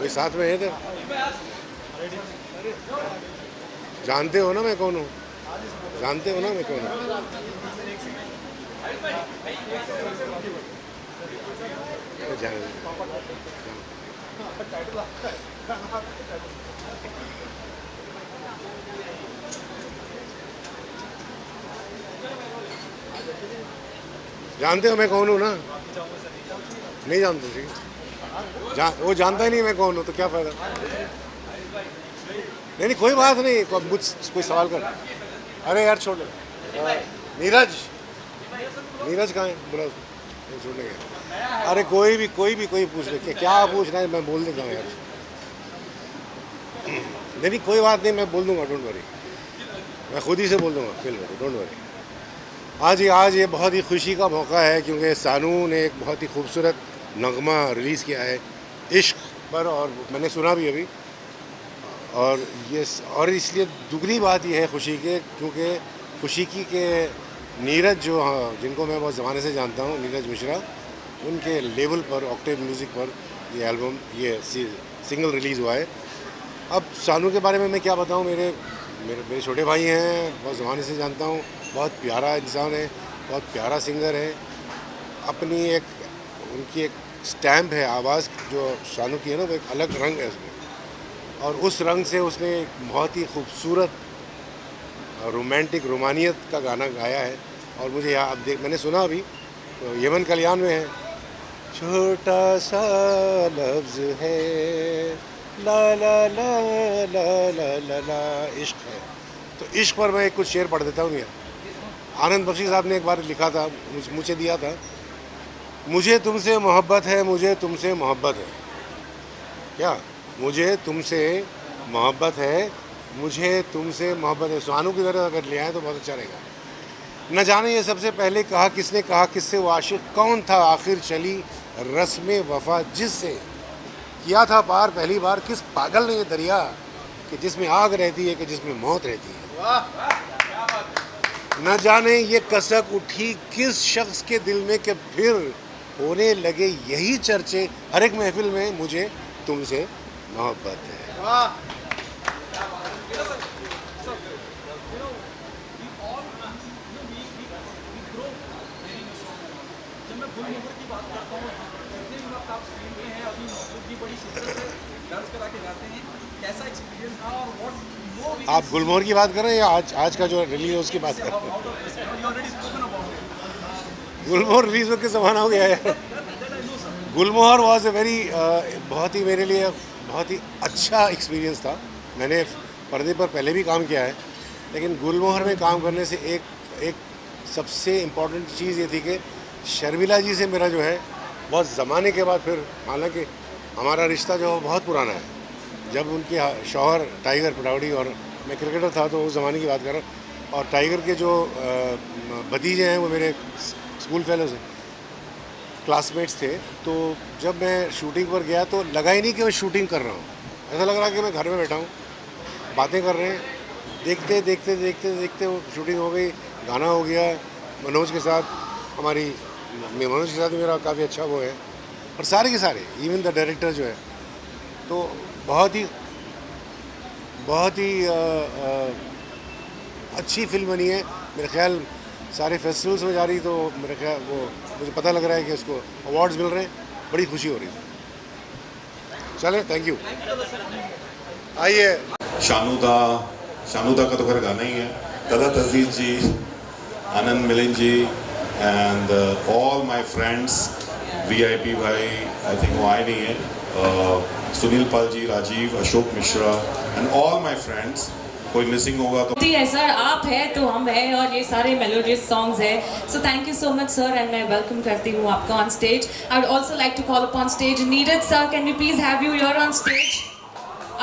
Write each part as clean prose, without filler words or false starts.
कोई साथ में है इधर? जानते हो ना मैं कौन हूँ? जानते हो ना मैं कौन हूँ? जानते हो मैं कौन हूँ ना? नहीं जानते ठीक वो जानता ही नहीं मैं कौन हूँ तो क्या फायदा? नहीं नहीं कोई बात नहीं, मुझ कोई सवाल कर। अरे यार छोड़ दो। नीरज, नीरज कहाँ है? बोला छोड़ने गया। अरे कोई पूछ ले, क्या पूछ रहा है मैं बोल देता हूँ यार। नहीं नहीं कोई बात नहीं, मैं बोल दूंगा, डोंट वरी, मैं खुद ही से बोल दूंगा, फिल डोंट वरी। आज ये बहुत ही खुशी का मौका है क्योंकि सानू ने एक बहुत ही खूबसूरत नगमा रिलीज़ किया है इश्क पर, और मैंने सुना भी अभी। और इसलिए दुगनी बात ये है खुशी के, क्योंकि खुशी की के नीरज जो, हाँ, जिनको मैं बहुत ज़माने से जानता हूँ, नीरज मिश्रा, उनके लेवल पर ऑक्टेव म्यूज़िक पर ये एल्बम, ये सिंगल रिलीज़ हुआ है। अब सानू के बारे में मैं क्या बताऊँ, मेरे मेरे मेरे छोटे भाई हैं, बहुत ज़माने से जानता हूँ, बहुत प्यारा इंसान है, बहुत प्यारा सिंगर है। अपनी एक उनकी एक स्टैम्प है, आवाज़ जो शानू की है ना, वो एक अलग रंग है उसमें, और उस रंग से उसने एक बहुत ही खूबसूरत रोमांटिक रोमानियत का गाना गाया है। और मुझे यहाँ अब मैंने सुना अभी तो यमन कल्याण में है, छोटा सा लफ्ज़ है ला ला ला ला ला ला ला, इश्क है। तो इश्क पर मैं कुछ शेर पढ़ देता हूँ यहाँ। आनंद बख्शी साहब ने एक बार लिखा था, मुझे दिया था, मुझे तुमसे मोहब्बत है, मुझे तुमसे मोहब्बत है, क्या मुझे तुमसे मोहब्बत है, मुझे तुमसे मोहब्बत है। सुहानू की तरह अगर ले आए तो बहुत अच्छा रहेगा। न जाने ये सबसे पहले कहा किसने, कहा किससे, वो आशिक कौन था, आखिर चली रस्म वफा जिससे, किया था पार पहली बार किस पागल ने ये दरिया, कि जिसमें आग रहती है कि जिसमें मौत रहती है। न जाने ये कसक उठी किस शख्स के दिल में कि फिर होने लगे यही चर्चे हर एक महफिल में, मुझे तुमसे मोहब्बत है। आप गुलमोहर की बात कर रहे हैं या आज का जो रिलीज है उसकी बात कर रहे हैं? गुलमोहर रिलीज होकर ज़माना हो गया है। गुलमोहर वॉज ए वेरी, बहुत ही मेरे लिए बहुत ही अच्छा एक्सपीरियंस था। मैंने पर्दे पर पहले भी काम किया है, लेकिन गुलमोहर में काम करने से एक सबसे इम्पॉर्टेंट चीज़ ये थी कि शर्मिला जी से मेरा जो है बहुत ज़माने के बाद फिर, हालांकि हमारा रिश्ता जो है बहुत पुराना है, जब उनके शौहर टाइगर पटावड़ी और मैं क्रिकेटर था तो उस ज़माने की बात कर रहा हूँ। और टाइगर के जो भतीजे हैं वो मेरे स्कूल फेलोज हैं, क्लासमेट्स थे। तो जब मैं शूटिंग पर गया तो लगा ही नहीं कि मैं शूटिंग कर रहा हूँ, ऐसा लग रहा है कि मैं घर में बैठा हूँ, बातें कर रहे हैं। देखते देखते देखते देखते वो शूटिंग हो गई, गाना हो गया मनोज के साथ, मनोज के साथ मेरा काफ़ी अच्छा वो है, और सारे के सारे इवन द डायरेक्टर जो है, तो बहुत ही अच्छी फिल्म बनी है। मेरे ख्याल सारे फेस्टिवल्स में जा रही, तो मेरे ख्याल वो मुझे पता लग रहा है कि उसको अवार्ड्स मिल रहे हैं, बड़ी खुशी हो रही है। चले, थैंक यू। आइए। शानूदा का तो खैर गाना ही है, दादा Tajeez ji, Anand Milind ji, and all my friends, VIP भाई, आई थिंक वो आए नहीं है, Sunil Pal ji, Rajeev, Ashok Mishra, and all my friends. कोई मिसिंग होगा तो जी है सर, आप है तो हम है, और ये सारे मेलोडियस सॉन्ग्स है। So thank you so much sir, and मैं वेलकम करती हूँ आपको on stage. I would also like to call upon stage Neeraj sir, can we please have you here on stage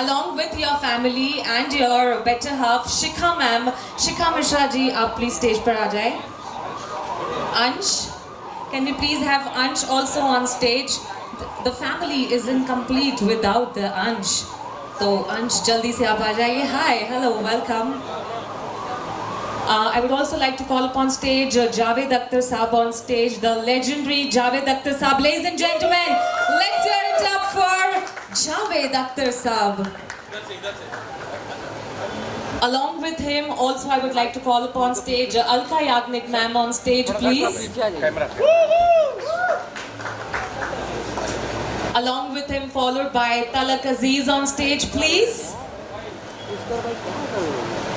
along with your family and your better half Shikha ma'am, Shikha Mishra ji, आप please stage पर आ जाए। अंश, can we please have Ansh also on stage? The family is incomplete without the Ansh. तो अंश जल्दी से आप आ जाइए। Hi, hello, welcome. I would also like to call upon stage Javed Akhtar Saab on stage, the legendary Javed Akhtar Saab. Ladies and gentlemen, let's hear it up for Javed Javed Akhtar Saab. Along with him, also I would like to call upon stage Alka Yagnik ma'am on stage, please. Along with him, followed by Talak Aziz on stage, please.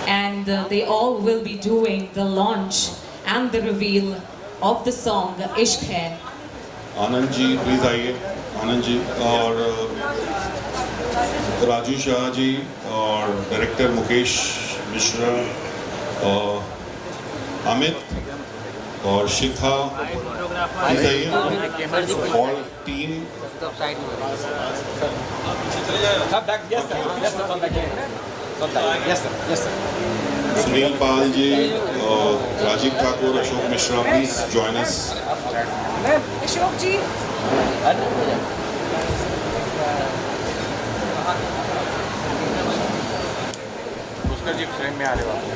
And they all will be doing the launch and the reveal of the song Ishq Hai. Anand ji please आइए, आनंद जी और राजू शाह जी और director Mukesh Mishra और अमित और Shikha please आइए, all team. Sunil Pal ji और Rajeev Thakur, Ashok Mishra, please join us. Ashok ji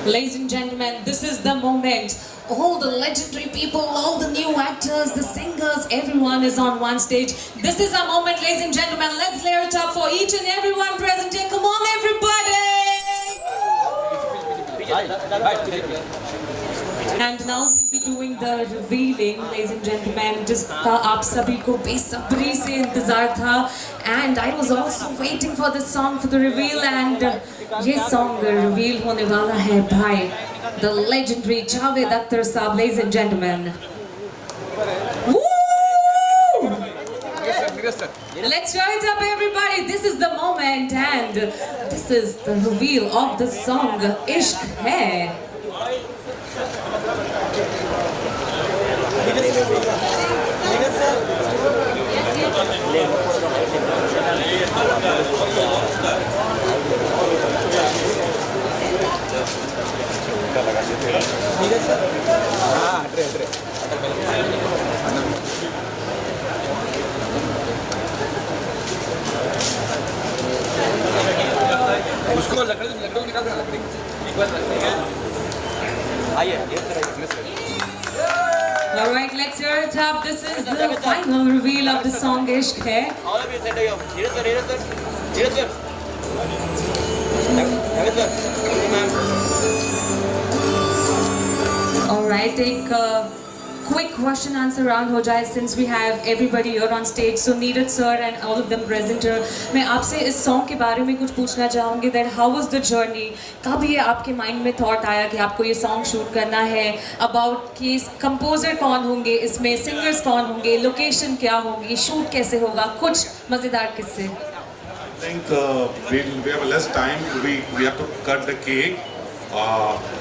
Ladies and gentlemen, this is the moment. All the legendary people, all the new actors, the singers, everyone is on one stage. This is our moment, ladies and gentlemen. Let's layer it up for each and everyone present here. Come on, everybody! And now we'll be doing the revealing, ladies and gentlemen, जिसका आप सभी को बेसब्री से इंतजार था. And I was also waiting for this song for the reveal, and ये song reveal होने वाला है भाई, the legendary Javed Akhtar Saab, ladies and gentlemen. Woo! Let's show it up, everybody. This is the moment, and this is the reveal of the song Ishq Hai. उसको लकड़ी निकाल दो, लकड़ी एक बार आइए All right, let's hear it up. This is the final reveal of the song Ishq Hai. All right, take a quick question answer round हो जाए, since we have everybody here on stage. So Neeraj sir and all of them present here. मैं आपसे इस song के बारे में कुछ पूछना चाहूँगी. That how was the journey? कब ये आपके mind में thought आया कि आपको ये song shoot करना है? About कि composer कौन होंगे इसमें, singers कौन होंगे, location क्या होगी, shoot कैसे होगा, कुछ मजेदार किस्से. I think we have less time. We have to cut the cake.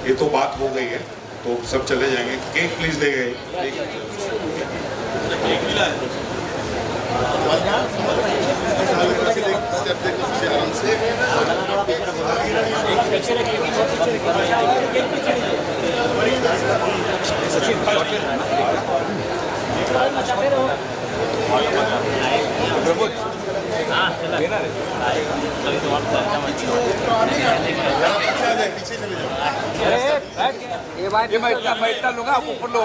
ये तो बात हो गई है, तो सब चले जाएंगे. केक प्लीज ले गए. ये मैं इतना लूंगा, आप ऊपर लो.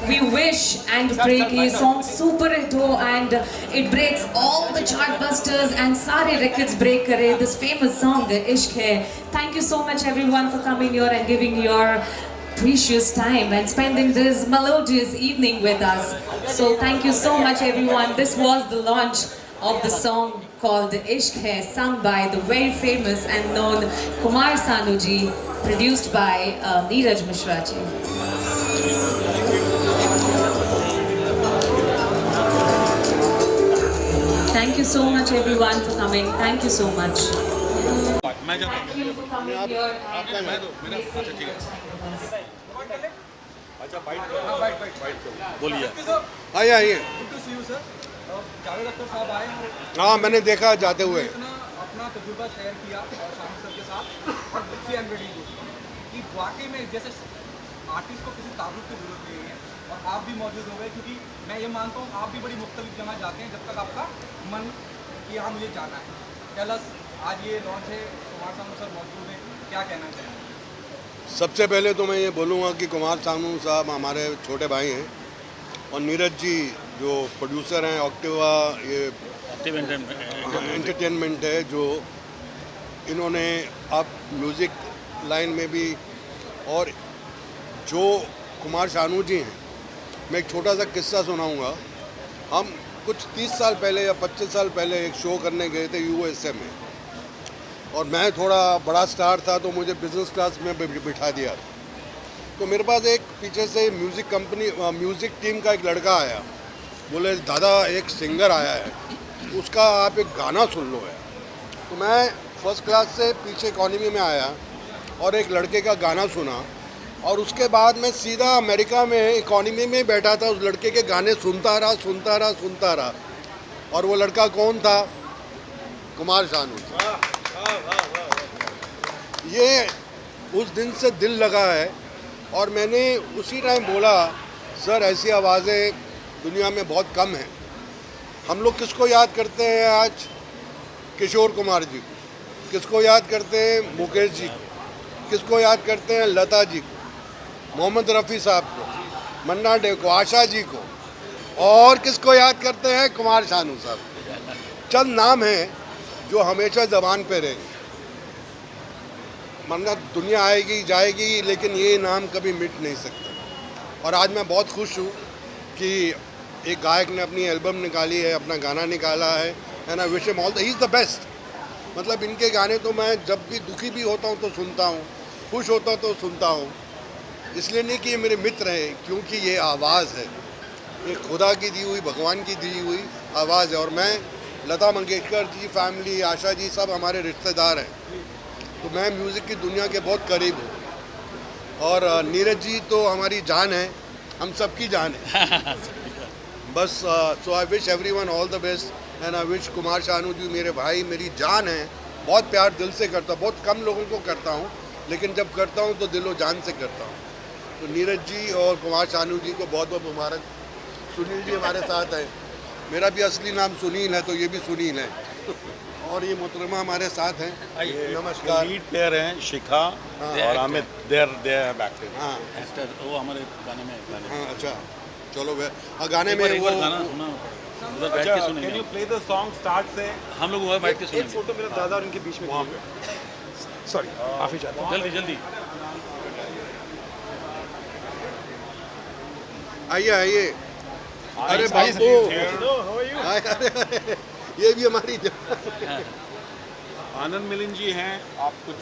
We wish and pray कि ये song super hit हो and it breaks all the chartbusters and सारे records break करे. This famous song इश्क है. Thank you so much everyone for coming here and giving your precious time and spending this melodious evening with us. So thank you so much everyone. This was the launch of the song called Ishq Hai, sung by the very famous and known Kumar Sanu ji, produced by Neeraj Mishra ji. Thank you so much everyone for coming. Thank you so much. Thank you for coming here. बोलिए। आइए आइए। जावेद अख्तर साहब आए हैं। हाँ मैंने देखा जाते हुए। अपना तजुर्बा शेयर किया और शाम सर के साथ और दिल्ली एंड वेरी गुड कि वाकई में जैसे आर्टिस्ट को किसी तारुफ की जरूरत नहीं है और आप भी मौजूद हो गए क्योंकि मैं ये मानता हूँ आप भी बड़ी मुख्तलिफ जगह जाते हैं जब तक आपका मन कि यहाँ मुझे जाना है। प्लस आज ये लॉन्च है, कुमार सानू सर मौजूद हैं, क्या कहना चाहेंगे? सबसे पहले तो मैं ये बोलूँगा कि कुमार सानू साहब हमारे छोटे भाई हैं और नीरज जी जो प्रोड्यूसर हैं ऑक्टिवा ये एंटरटेनमेंट है जो इन्होंने अब म्यूज़िक लाइन में भी और जो कुमार सानू जी हैं मैं एक छोटा सा किस्सा सुनाऊंगा। हम कुछ 30 साल पहले या 25 साल पहले एक शो करने गए थे USA में और मैं थोड़ा बड़ा स्टार था तो मुझे बिज़नेस क्लास में बिठा दिया था। तो मेरे पास एक पीछे से म्यूज़िक टीम का एक लड़का आया, बोले दादा एक सिंगर आया है उसका आप एक गाना सुन लो है। तो मैं फर्स्ट क्लास से पीछे इकॉनमी में आया और एक लड़के का गाना सुना और उसके बाद मैं सीधा अमेरिका में इकॉनमी में बैठा था, उस लड़के के गाने सुनता रहा और वो लड़का कौन था? कुमार सानू। ये उस दिन से दिल लगा है और मैंने उसी टाइम बोला सर ऐसी आवाज़ें दुनिया में बहुत कम हैं। हम लोग किसको याद करते हैं आज? किशोर कुमार जी को, किसको याद करते हैं? मुकेश जी को, किसको याद करते हैं? लता जी को, मोहम्मद रफ़ी साहब को, मन्ना डे को, आशा जी को, और किसको याद करते हैं? कुमार सानू साहब। चंद नाम हैं जो हमेशा ज़बान पे रहेंगे, वरना दुनिया आएगी जाएगी लेकिन ये नाम कभी मिट नहीं सकता। और आज मैं बहुत खुश हूँ कि एक गायक ने अपनी एल्बम निकाली है, अपना गाना निकाला है and I wish him all the he is the best. मतलब इनके गाने तो मैं जब भी दुखी भी होता हूँ तो सुनता हूँ, खुश होता तो सुनता हूँ। इसलिए नहीं कि ये मेरे मित्र हैं, क्योंकि ये आवाज़ है, ये खुदा की दी हुई, भगवान की दी हुई आवाज़ है। और मैं लता मंगेशकर जी, फैमिली, आशा जी सब हमारे रिश्तेदार हैं, तो मैं म्यूज़िक की दुनिया के बहुत करीब हूँ। और नीरज जी तो हमारी जान है, हम सबकी जान है। बस so I wish everyone all the best and I wish Kumar Sanu ji मेरे भाई, मेरी जान है। बहुत प्यार दिल से करता हूँ, बहुत कम लोगों को करता हूँ, लेकिन जब करता हूँ तो दिलो जान से करता हूँ। तो नीरज जी और कुमार सानू जी को बहुत बहुत मुबारक। सुनील जी हमारे साथ है, मेरा भी असली नाम सुनील है तो ये भी सुनील है। और ये मोहतरमा हमारे साथ हैं। नमस्कार। लीड प्लेयर हैं शिखा और अमित, देयर बैक। हाँ वो हमारे गाने में हाँ अच्छा चलो गाने में वो गाना सुना उधर बैठ के सुनेंगे। Can you play the song start से? हम लोग वहाँ बैठ के एक सुनेंगे। फोटो मेरा दादा और उनके बीच में वहाँ पे। सॉरी माफी चाहता हूँ। जल्दी जल्दी आइए आइए। अरे बाबू अरे ये भी हमारी आनंद मिलिंद जी हैं, आप कुछ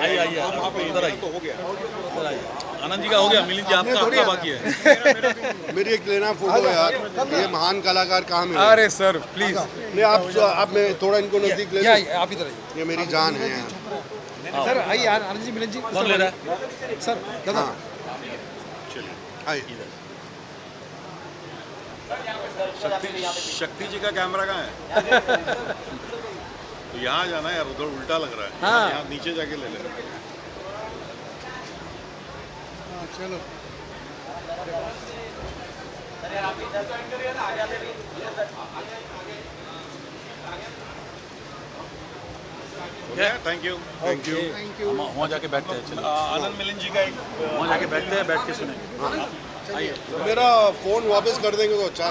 आइए आइए वहाँ पे उधर आइए, तो हो गया। उधर आइए। आनंद जी का हो गया, मिलिंद जी आपका आपका बाकी है। मेरी एक लेना फोटो यार, ये महान कलाकार कहाँ मिले? अरे सर प्लीज नहीं आप मैं थोड़ा इनको नज़दीक ले लूं? आप इधर आइए। ये मेरी जान है यार। सर आइए यार, आनंद जी मिलिंद जी कौन ले रहा है? सर दादा हाँ आइए। शक्ति जी का कैमरा कहाँ है? तो यहाँ जाना यार, उधर उल्टा लग रहा है। हाँ। यहाँ नीचे जाके ले ले। चलो थैंक यू। Thank you. वहाँ जाके बैठते हैं, चलो आनंद मिलिंद जी का एक वहाँ जाके बैठते हैं, बैठ के सुनेंगे। आइए। मेरा फ़ोन वापस कर देंगे तो अच्छा।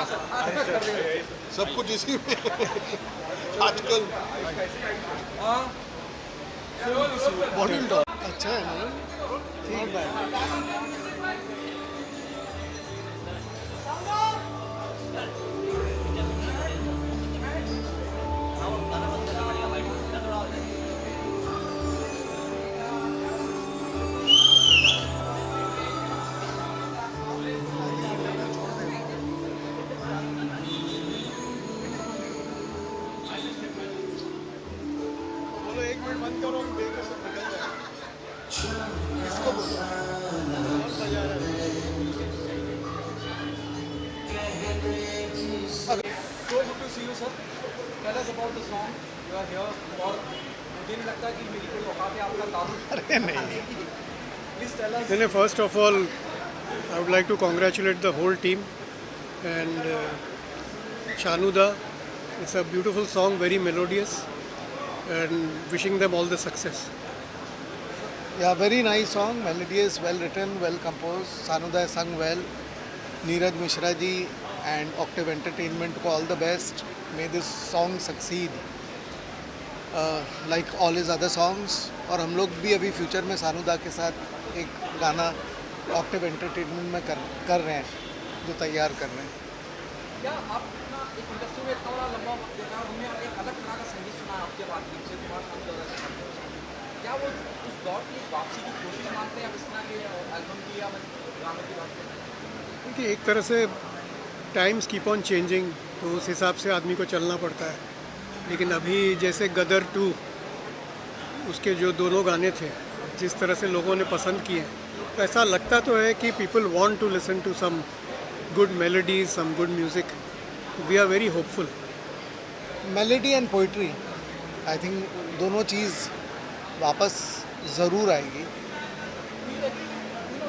सब कुछ इसी में आजकल अच्छा है ना, ठीक है। एक मिनट बंद करो, हम देख सब निकल जाए। इसको बोलो बहुत मजा आ रहा है। So good to see you, sir. Tell us about the song. You are here for. मुझे नहीं लगता कि मेरी कोई औकात है आपका तारुफ। अरे नहीं Please tell us. Then first of all, I would like to congratulate the whole team and Shanuda. It's a beautiful song, very melodious, and wishing them all the success. Yeah, very nice song, melodious, well written, well composed. Sanuda has sung well. Neeraj Mishra ji and Octave Entertainment ko all the best. May this song succeed like all his other songs. और हम लोग भी अभी future में सानुदा के साथ एक गाना ऑक्टेव एंटरटेनमेंट में कर रहे हैं, जो तैयार कर रहे हैं। क्या आप इतना एक इंडस्ट्री में इतना बड़ा लंबा वक्त देखा और हमने एक अलग तरह का संगीत सुना आपके बाद से क्या वो उस दौर की वापसी की कोशिश मानते हैं आप इस तरह के एल्बम की या गानों की बात करें? देखिए, एक तरह से टाइम्स कीप ऑन चेंजिंग, तो उस हिसाब से आदमी को चलना पड़ता है। लेकिन अभी जैसे गदर 2 उसके जो दोनों गाने थे, जिस तरह से लोगों ने पसंद किए, तो ऐसा लगता तो है कि people want to listen to some good melodies, some good music. We are very hopeful. Melody and poetry, I think दोनों चीज़ वापस ज़रूर आएगी।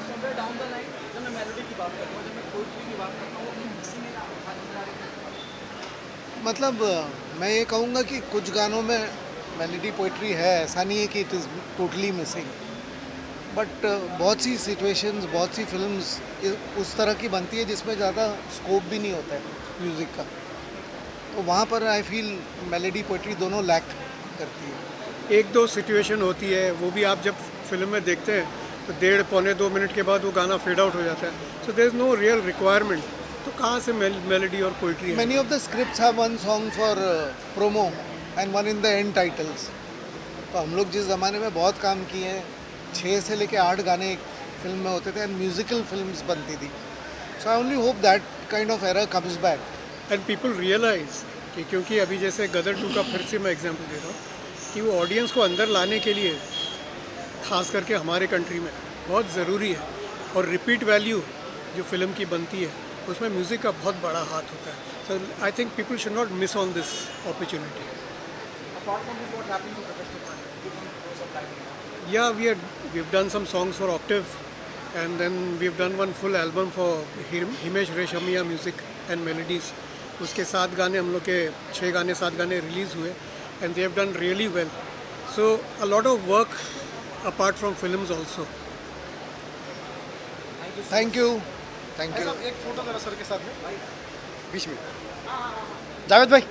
समवेयर डाउन द लाइन जब मैं मेलोडी की बात करता हूँ, जब मैं पोइट्री की बात करता हूँ, वो कहीं मिसिंग है मतलब मैं ये कहूँगा कि कुछ गानों में मेलोडी पोइट्री है, ऐसा नहीं है कि it is totally missing, but बहुत सी सिचुएशंस, बहुत सी फिल्म्स उस तरह की बनती है जिसमें ज़्यादा स्कोप भी नहीं होता है म्यूज़िक का, तो वहाँ पर आई फील मेलोडी पोइट्री दोनों लैक करती है। एक दो सिचुएशन होती है, वो भी आप जब फिल्म में देखते हैं तो 1.5 पौने 2 मिनट के बाद वो गाना फेड आउट हो जाता है, so there is no real requirement. तो कहाँ से मेलोडी और पोइट्री है? Many of the scripts have one song for promo and one in the end titles. तो हम लोग जिस ज़माने में बहुत काम किए हैं, 6 से लेके 8 गाने एक फिल्म में होते थे एंड म्यूजिकल फिल्म्स बनती थी। So I only hope that kind of era comes back. And people realise कि क्योंकि अभी जैसे गदर 2 का फिर से मैं एग्जांपल दे रहा हूँ कि वो ऑडियंस को अंदर लाने के लिए, ख़ास करके हमारे कंट्री में बहुत ज़रूरी है, और रिपीट वैल्यू जो फिल्म की बनती है उसमें म्यूज़िक का बहुत बड़ा हाथ होता है। So I think people should not miss on this opportunity. Apart from this, what happened to professional front? You can throw some light on that. Yeah, we've done some songs for Octave, and then we've done one full album for Himesh Reshamia Music and Melodies. उसके 7 गाने हम लोग के 6 गाने 7 गाने release हुए, and they have done really well. So a lot of work apart from films also. Thank you, thank you. एक photo जरा सर के साथ में बीच में। जावेद भाई।